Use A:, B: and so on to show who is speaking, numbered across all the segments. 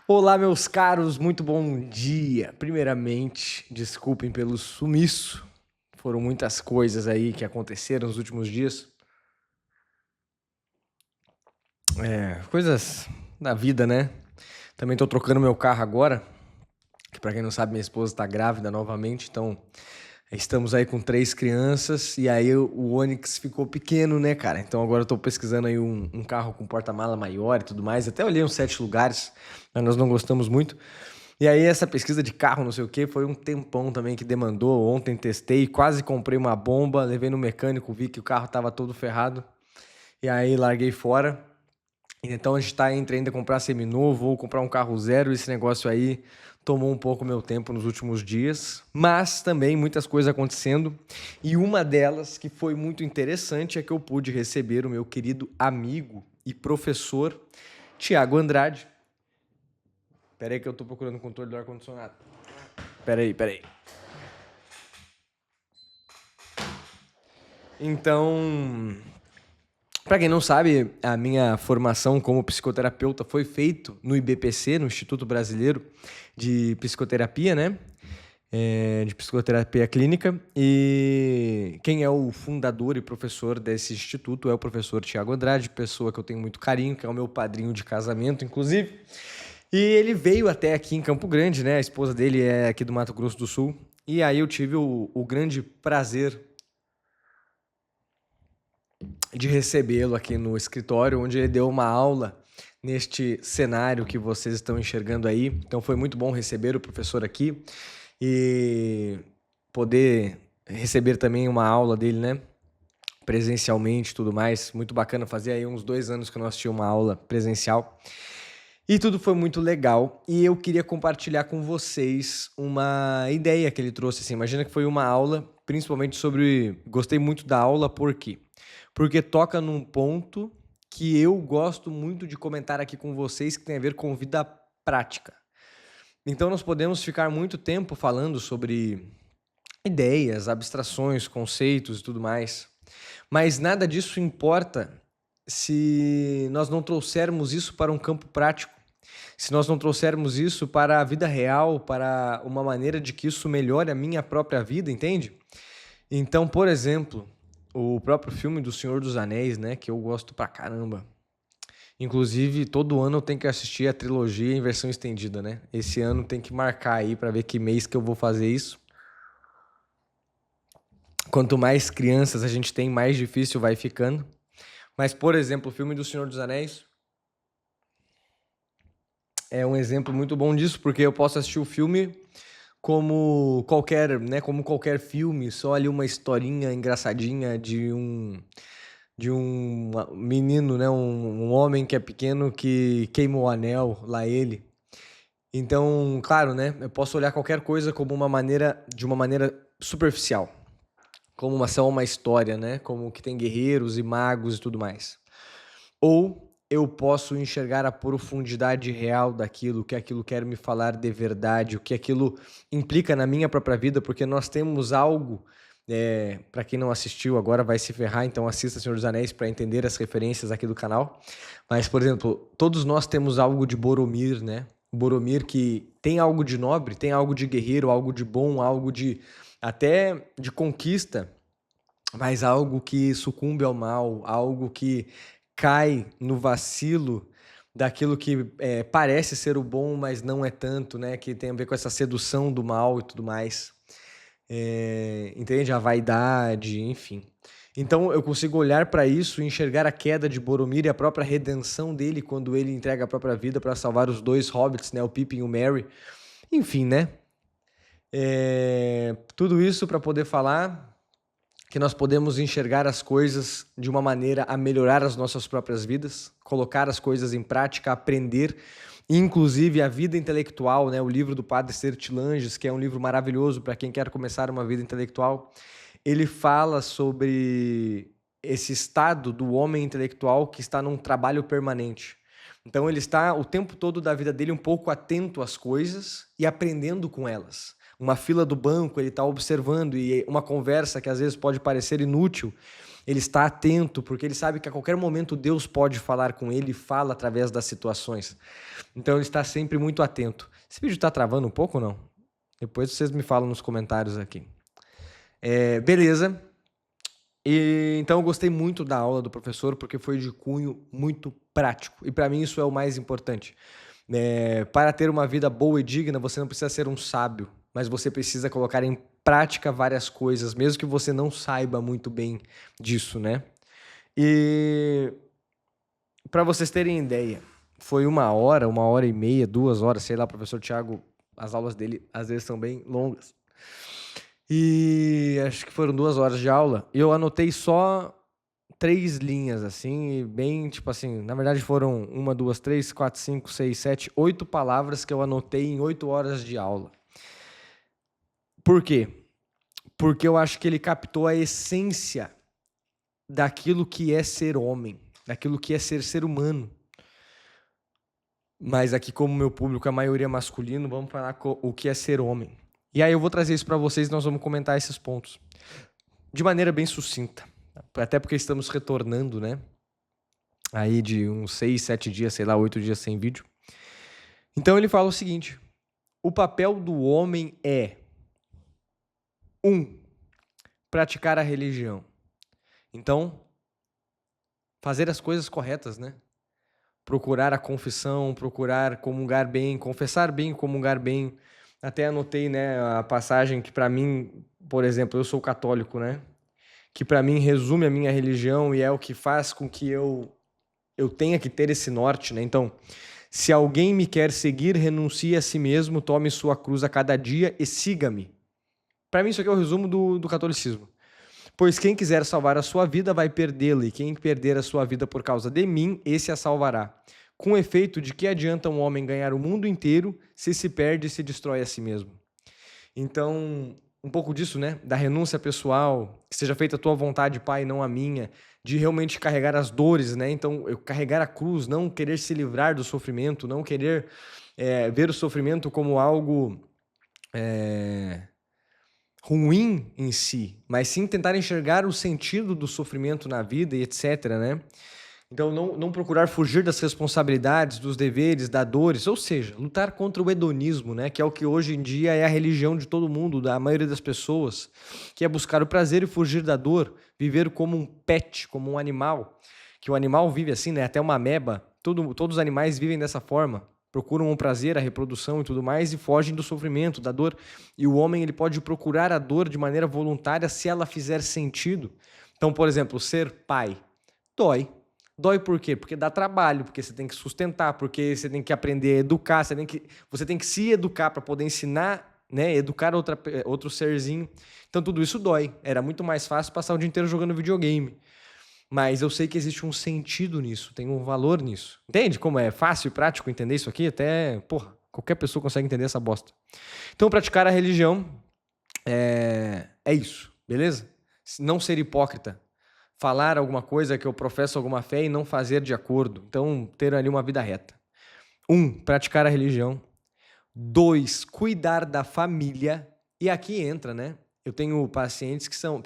A: Olá, meus caros, muito bom dia. Primeiramente, desculpem pelo sumiço. Foram muitas coisas aí que aconteceram nos últimos dias. Coisas da vida, né? Também tô trocando meu carro agora, que pra quem não sabe, minha esposa tá grávida novamente, então estamos aí com 3 crianças e aí o Onix ficou pequeno, né, cara? Então agora eu tô pesquisando aí um carro com porta-mala maior e tudo mais. Até olhei uns 7 lugares, mas nós não gostamos muito. E aí essa pesquisa de carro, não sei o que, foi um tempão também que demandou. Ontem testei, quase comprei uma bomba, levei no mecânico, vi que o carro tava todo ferrado. E aí larguei fora. Então a gente tá entre ainda comprar seminovo ou comprar um carro zero. Esse negócio aí tomou um pouco meu tempo nos últimos dias. Mas também muitas coisas acontecendo. E uma delas que foi muito interessante é que eu pude receber o meu querido amigo e professor Tiago Andrade. Pera aí que eu tô procurando o controle do ar-condicionado. Pera aí. Então, para quem não sabe, a minha formação como psicoterapeuta foi feito no IBPC, no Instituto Brasileiro de Psicoterapia, né? De psicoterapia clínica. E quem é o fundador e professor desse instituto é o professor Tiago Andrade, pessoa que eu tenho muito carinho, que é o meu padrinho de casamento, inclusive. E ele veio até aqui em Campo Grande, né? A esposa dele é aqui do Mato Grosso do Sul. E aí eu tive o grande prazer de recebê-lo aqui no escritório, onde ele deu uma aula neste cenário que vocês estão enxergando aí. Então foi muito bom receber o professor aqui e poder receber também uma aula dele, né? Presencialmente e tudo mais. Muito bacana. Fazia aí uns 2 anos que eu não assistia uma aula presencial. E tudo foi muito legal. E eu queria compartilhar com vocês uma ideia que ele trouxe. Assim, imagina que foi uma aula, principalmente sobre. Gostei muito da aula, por quê? Porque toca num ponto que eu gosto muito de comentar aqui com vocês, que tem a ver com vida prática. Então, nós podemos ficar muito tempo falando sobre ideias, abstrações, conceitos e tudo mais, mas nada disso importa se nós não trouxermos isso para um campo prático, se nós não trouxermos isso para a vida real, para uma maneira de que isso melhore a minha própria vida, entende? Então, por exemplo, o próprio filme do Senhor dos Anéis, né, que eu gosto pra caramba. Inclusive, todo ano eu tenho que assistir a trilogia em versão estendida, né? Esse ano tem que marcar aí pra ver que mês que eu vou fazer isso. Quanto mais crianças a gente tem, mais difícil vai ficando. Mas, por exemplo, o filme do Senhor dos Anéis é um exemplo muito bom disso, porque eu posso assistir o filme como qualquer, né, como qualquer filme, só ali uma historinha engraçadinha de um menino, né, um homem que é pequeno que queima o anel, lá ele. Então, claro, né, eu posso olhar qualquer coisa como de uma maneira superficial, como uma história, né, como que tem guerreiros e magos e tudo mais. Ou eu posso enxergar a profundidade real daquilo, o que aquilo quer me falar de verdade, o que aquilo implica na minha própria vida, porque nós temos algo. Para quem não assistiu agora vai se ferrar, então assista Senhor dos Anéis para entender as referências aqui do canal. Mas, por exemplo, todos nós temos algo de Boromir, né? Boromir que tem algo de nobre, tem algo de guerreiro, algo de bom, algo de até de conquista, mas algo que sucumbe ao mal, algo que cai no vacilo daquilo que parece ser o bom, mas não é tanto, né? Que tem a ver com essa sedução do mal e tudo mais. Entende? A vaidade, enfim. Então eu consigo olhar para isso e enxergar a queda de Boromir e a própria redenção dele quando ele entrega a própria vida para salvar os 2 hobbits, né? O Pippin e o Merry. Enfim, né? Tudo isso para poder falar que nós podemos enxergar as coisas de uma maneira a melhorar as nossas próprias vidas, colocar as coisas em prática, aprender, inclusive a vida intelectual, né? O livro do Padre Sertilanges, que é um livro maravilhoso para quem quer começar uma vida intelectual, ele fala sobre esse estado do homem intelectual que está num trabalho permanente. Então ele está o tempo todo da vida dele um pouco atento às coisas e aprendendo com elas, uma fila do banco, ele está observando, e uma conversa que às vezes pode parecer inútil, ele está atento, porque ele sabe que a qualquer momento Deus pode falar com ele e fala através das situações. Então ele está sempre muito atento. Esse vídeo está travando um pouco ou não? Depois vocês me falam nos comentários aqui. Beleza. Então eu gostei muito da aula do professor, porque foi de cunho muito prático. E para mim isso é o mais importante. Para ter uma vida boa e digna, você não precisa ser um sábio, mas você precisa colocar em prática várias coisas, mesmo que você não saiba muito bem disso, né? E para vocês terem ideia, foi 1 hora e meia, 2 horas, sei lá, o professor Thiago, as aulas dele às vezes são bem longas. E acho que foram 2 horas de aula. E eu anotei só 3 linhas, assim, e bem, tipo assim, na verdade foram 1, 2, 3, 4, 5, 6, 7, 8 palavras que eu anotei em 8 horas de aula. Por quê? Porque eu acho que ele captou a essência daquilo que é ser homem, daquilo que é ser humano. Mas aqui, como meu público, a maioria é masculino, vamos falar o que é ser homem. E aí eu vou trazer isso para vocês e nós vamos comentar esses pontos de maneira bem sucinta. Até porque estamos retornando, né? Aí de uns 6, 7 dias, sei lá, 8 dias sem vídeo. Então ele fala o seguinte: o papel do homem é 1. Praticar a religião. Então, fazer as coisas corretas, né? Procurar a confissão, procurar comungar bem, confessar bem, comungar bem. Até anotei, né, a passagem que para mim, por exemplo, eu sou católico, né? Que para mim resume a minha religião e é o que faz com que eu tenha que ter esse norte, né? Então, se alguém me quer seguir, renuncie a si mesmo, tome sua cruz a cada dia e siga-me. Para mim isso aqui é o resumo do catolicismo. Pois quem quiser salvar a sua vida vai perdê-la, e quem perder a sua vida por causa de mim, esse a salvará. Com efeito, de que adianta um homem ganhar o mundo inteiro se perde e se destrói a si mesmo? Então, um pouco disso, né? Da renúncia pessoal, que seja feita a tua vontade, Pai, não a minha, de realmente carregar as dores, né? Então, eu carregar a cruz, não querer se livrar do sofrimento, não querer ver o sofrimento como algo ruim em si, mas sim tentar enxergar o sentido do sofrimento na vida e etc, né? Então, não procurar fugir das responsabilidades, dos deveres, das dores, ou seja, lutar contra o hedonismo, né? Que é o que hoje em dia é a religião de todo mundo, da maioria das pessoas, que é buscar o prazer e fugir da dor, viver como um pet, como um animal, que o animal vive assim, né? Até uma ameba, todos os animais vivem dessa forma, procuram o prazer, a reprodução e tudo mais e fogem do sofrimento, da dor. E o homem ele pode procurar a dor de maneira voluntária se ela fizer sentido. Então, por exemplo, ser pai dói. Dói por quê? Porque dá trabalho, porque você tem que sustentar, porque você tem que aprender a educar, você tem que se educar para poder ensinar, né, educar outro serzinho. Então tudo isso dói. Era muito mais fácil passar o dia inteiro jogando videogame. Mas eu sei que existe um sentido nisso, tem um valor nisso. Entende como é fácil e prático entender isso aqui? Até, porra, qualquer pessoa consegue entender essa bosta. Então praticar a religião é isso, beleza? Não ser hipócrita. Falar alguma coisa que eu professo alguma fé e não fazer de acordo. Então, ter ali uma vida reta. 1, praticar a religião. 2, cuidar da família. E aqui entra, né? Eu tenho pacientes que são...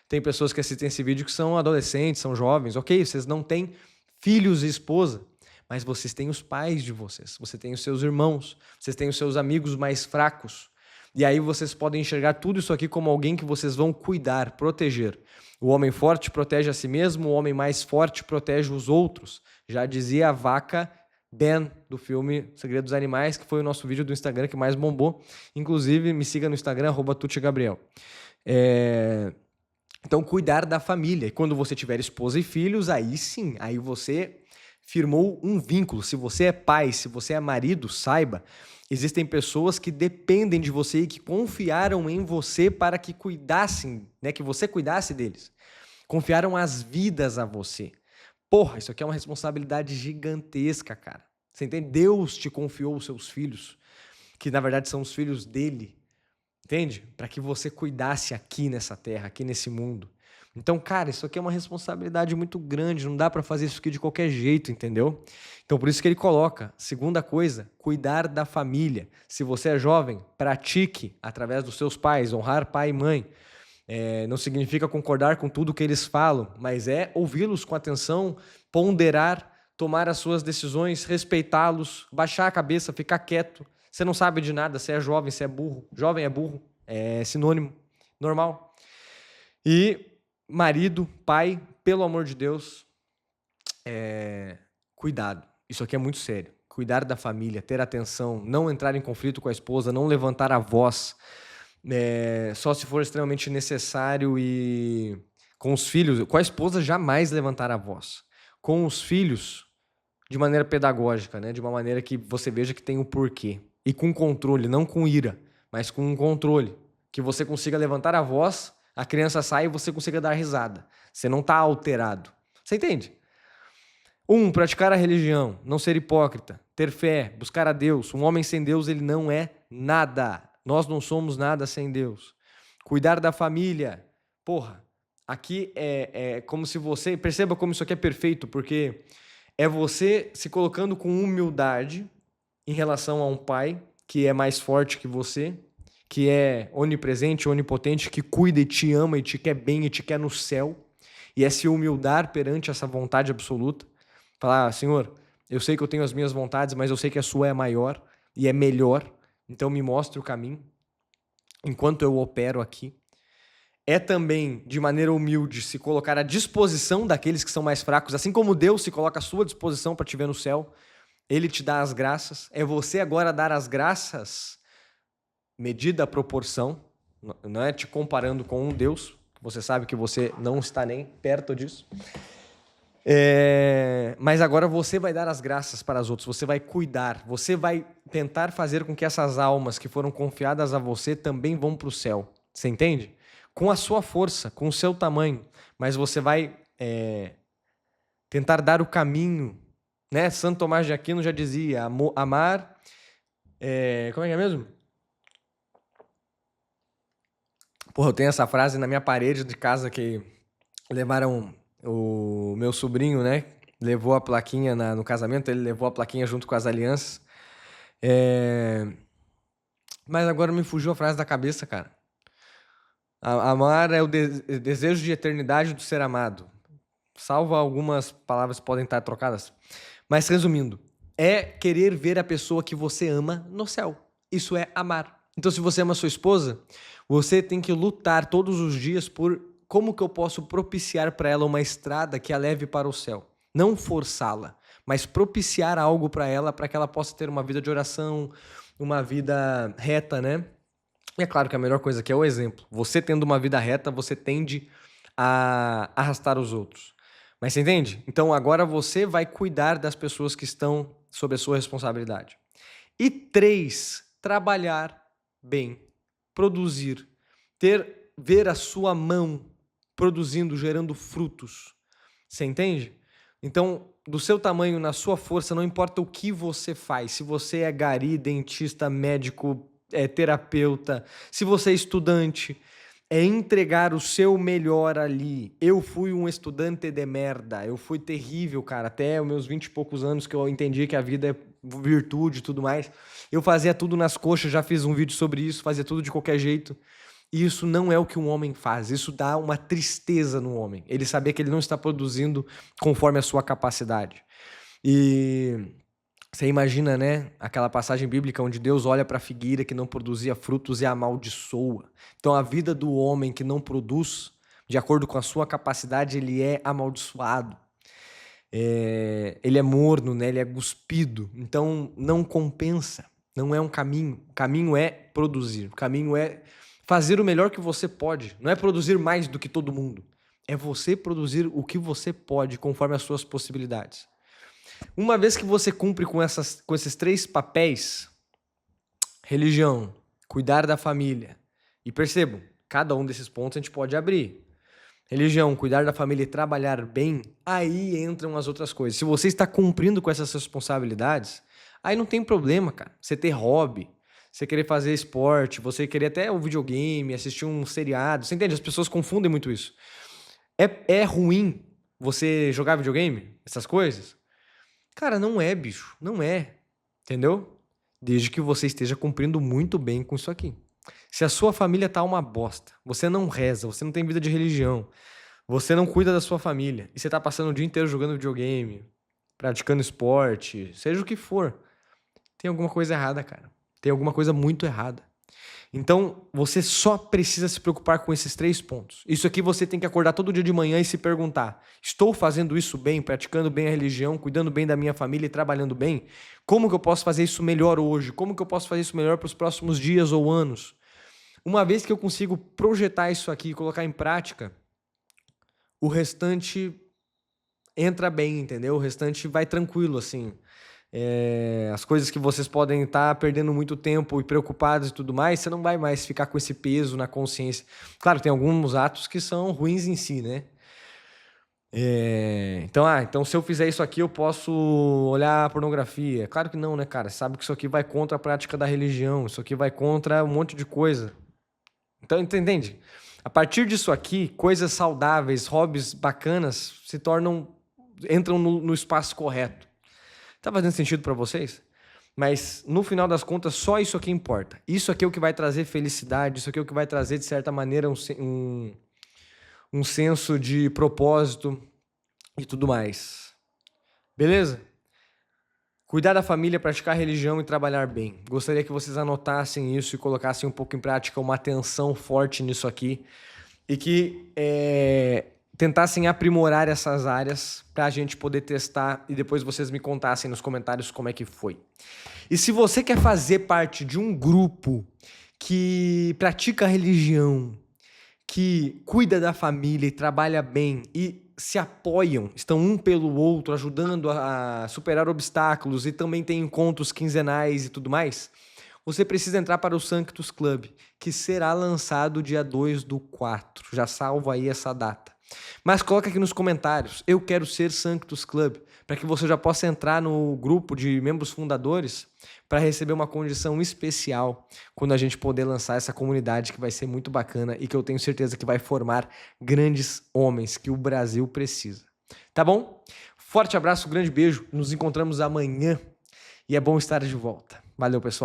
A: Tem pessoas que assistem esse vídeo que são adolescentes, são jovens. Ok, vocês não têm filhos e esposa, mas vocês têm os pais de vocês. Você tem os seus irmãos. Vocês têm os seus amigos mais fracos. E aí vocês podem enxergar tudo isso aqui como alguém que vocês vão cuidar, proteger. O homem forte protege a si mesmo, o homem mais forte protege os outros. Já dizia a vaca Ben, do filme Segredo dos Animais, que foi o nosso vídeo do Instagram que mais bombou. Inclusive, me siga no Instagram, @TutiGabriel. Então, cuidar da família. E quando você tiver esposa e filhos, aí sim, aí você firmou um vínculo. Se você é pai, se você é marido, saiba, existem pessoas que dependem de você e que confiaram em você para que cuidassem, né, que você cuidasse deles. Confiaram as vidas a você. Porra, isso aqui é uma responsabilidade gigantesca, cara. Você entende? Deus te confiou os seus filhos, que na verdade são os filhos dele. Entende? Para que você cuidasse aqui nessa terra, aqui nesse mundo. Então, cara, isso aqui é uma responsabilidade muito grande, não dá para fazer isso aqui de qualquer jeito, entendeu? Então, por isso que ele coloca, segunda coisa, cuidar da família. Se você é jovem, pratique através dos seus pais, honrar pai e mãe. Não significa concordar com tudo que eles falam, mas é ouvi-los com atenção, ponderar, tomar as suas decisões, respeitá-los, baixar a cabeça, ficar quieto. Você não sabe de nada, você é jovem, você é burro. Jovem é burro, é sinônimo, normal. E marido, pai, pelo amor de Deus, cuidado. Isso aqui é muito sério. Cuidar da família, ter atenção, não entrar em conflito com a esposa, não levantar a voz, só se for extremamente necessário. E com os filhos, com a esposa jamais levantar a voz. Com os filhos, de maneira pedagógica, né? De uma maneira que você veja que tem o porquê. E com controle, não com ira, mas com um controle. Que você consiga levantar a voz, a criança sai e você consiga dar risada. Você não está alterado. Você entende? Praticar a religião, não ser hipócrita, ter fé, buscar a Deus. Um homem sem Deus, ele não é nada. Nós não somos nada sem Deus. Cuidar da família. Porra, aqui é como se você... Perceba como isso aqui é perfeito, porque é você se colocando com humildade em relação a um pai que é mais forte que você, que é onipresente, onipotente, que cuida e te ama e te quer bem e te quer no céu. E é se humildar perante essa vontade absoluta. Falar, Senhor, eu sei que eu tenho as minhas vontades, mas eu sei que a sua é maior e é melhor, então me mostre o caminho enquanto eu opero aqui. É também, de maneira humilde, se colocar à disposição daqueles que são mais fracos, assim como Deus se coloca à sua disposição para te ver no céu, ele te dá as graças. É você agora dar as graças, medida a proporção, não é te comparando com um Deus, você sabe que você não está nem perto disso. Mas agora você vai dar as graças para os outros, você vai cuidar, você vai tentar fazer com que essas almas que foram confiadas a você também vão para o céu. Você entende? Com a sua força, com o seu tamanho, mas você vai tentar dar o caminho, né? Santo Tomás de Aquino já dizia, amar... como é que é mesmo? Porra, eu tenho essa frase na minha parede de casa que levaram... O meu sobrinho, né, levou a plaquinha no casamento, ele levou a plaquinha junto com as alianças. Mas agora me fugiu a frase da cabeça, cara. Amar é o desejo de eternidade do ser amado. Salvo algumas palavras podem estar trocadas. Mas resumindo, é querer ver a pessoa que você ama no céu. Isso é amar. Então, se você ama sua esposa, você tem que lutar todos os dias por... Como que eu posso propiciar para ela uma estrada que a leve para o céu? Não forçá-la, mas propiciar algo para ela, para que ela possa ter uma vida de oração, uma vida reta, né? E é claro que a melhor coisa aqui é o exemplo. Você tendo uma vida reta, você tende a arrastar os outros. Mas você entende? Então agora você vai cuidar das pessoas que estão sob a sua responsabilidade. E 3, trabalhar bem, produzir, ver a sua mão produzindo, gerando frutos. Você entende? Então, do seu tamanho, na sua força, não importa o que você faz. Se você é gari, dentista, médico, terapeuta, se você é estudante, é entregar o seu melhor ali. Eu fui um estudante de merda. Eu fui terrível, cara. Até os meus 20 e poucos anos que eu entendi que a vida é virtude e tudo mais. Eu fazia tudo nas coxas, já fiz um vídeo sobre isso, fazia tudo de qualquer jeito. E isso não é o que um homem faz, isso dá uma tristeza no homem. Ele saber que ele não está produzindo conforme a sua capacidade. E você imagina, né, aquela passagem bíblica onde Deus olha para a figueira que não produzia frutos e a amaldiçoa. Então a vida do homem que não produz, de acordo com a sua capacidade, ele é amaldiçoado. Ele é morno, né, ele é cuspido. Então não compensa, não é um caminho. O caminho é produzir, o caminho é... fazer o melhor que você pode. Não é produzir mais do que todo mundo. É você produzir o que você pode, conforme as suas possibilidades. Uma vez que você cumpre com esses 3 papéis, religião, cuidar da família, e percebam, cada um desses pontos a gente pode abrir. Religião, cuidar da família e trabalhar bem, aí entram as outras coisas. Se você está cumprindo com essas responsabilidades, aí não tem problema, cara. Você ter hobby, você querer fazer esporte, você querer até um videogame, assistir um seriado. Você entende? As pessoas confundem muito isso. É ruim você jogar videogame? Essas coisas? Cara, não é, bicho. Não é. Entendeu? Desde que você esteja cumprindo muito bem com isso aqui. Se a sua família tá uma bosta, você não reza, você não tem vida de religião, você não cuida da sua família, e você tá passando o dia inteiro jogando videogame, praticando esporte, seja o que for, tem alguma coisa errada, cara. Tem alguma coisa muito errada. Então, você só precisa se preocupar com esses 3 pontos. Isso aqui você tem que acordar todo dia de manhã e se perguntar: estou fazendo isso bem, praticando bem a religião, cuidando bem da minha família e trabalhando bem? Como que eu posso fazer isso melhor hoje? Como que eu posso fazer isso melhor para os próximos dias ou anos? Uma vez que eu consigo projetar isso aqui e colocar em prática, o restante entra bem, entendeu? O restante vai tranquilo, assim. As coisas que vocês podem estar perdendo muito tempo e preocupados e tudo mais, você não vai mais ficar com esse peso na consciência. Claro, tem alguns atos que são ruins em si, né? Então se eu fizer isso aqui, eu posso olhar a pornografia. Claro que não, né, cara? Você sabe que isso aqui vai contra a prática da religião, isso aqui vai contra um monte de coisa. Então, entende? A partir disso aqui, coisas saudáveis, hobbies bacanas entram no espaço correto. Tá fazendo sentido para vocês? Mas no final das contas, só isso aqui importa. Isso aqui é o que vai trazer felicidade, isso aqui é o que vai trazer, de certa maneira, um senso de propósito e tudo mais. Beleza? Cuidar da família, praticar religião e trabalhar bem. Gostaria que vocês anotassem isso e colocassem um pouco em prática uma atenção forte nisso aqui e que tentassem aprimorar essas áreas para a gente poder testar e depois vocês me contassem nos comentários como é que foi. E se você quer fazer parte de um grupo que pratica religião, que cuida da família e trabalha bem e se apoiam, estão um pelo outro, ajudando a superar obstáculos e também tem encontros quinzenais e tudo mais, você precisa entrar para o Sanctus Club, que será lançado dia 2/4. Já salvo aí essa data. Mas coloca aqui nos comentários, eu quero ser Sanctus Club, para que você já possa entrar no grupo de membros fundadores para receber uma condição especial quando a gente poder lançar essa comunidade que vai ser muito bacana e que eu tenho certeza que vai formar grandes homens que o Brasil precisa. Tá bom? Forte abraço, grande beijo, nos encontramos amanhã e é bom estar de volta. Valeu, pessoal!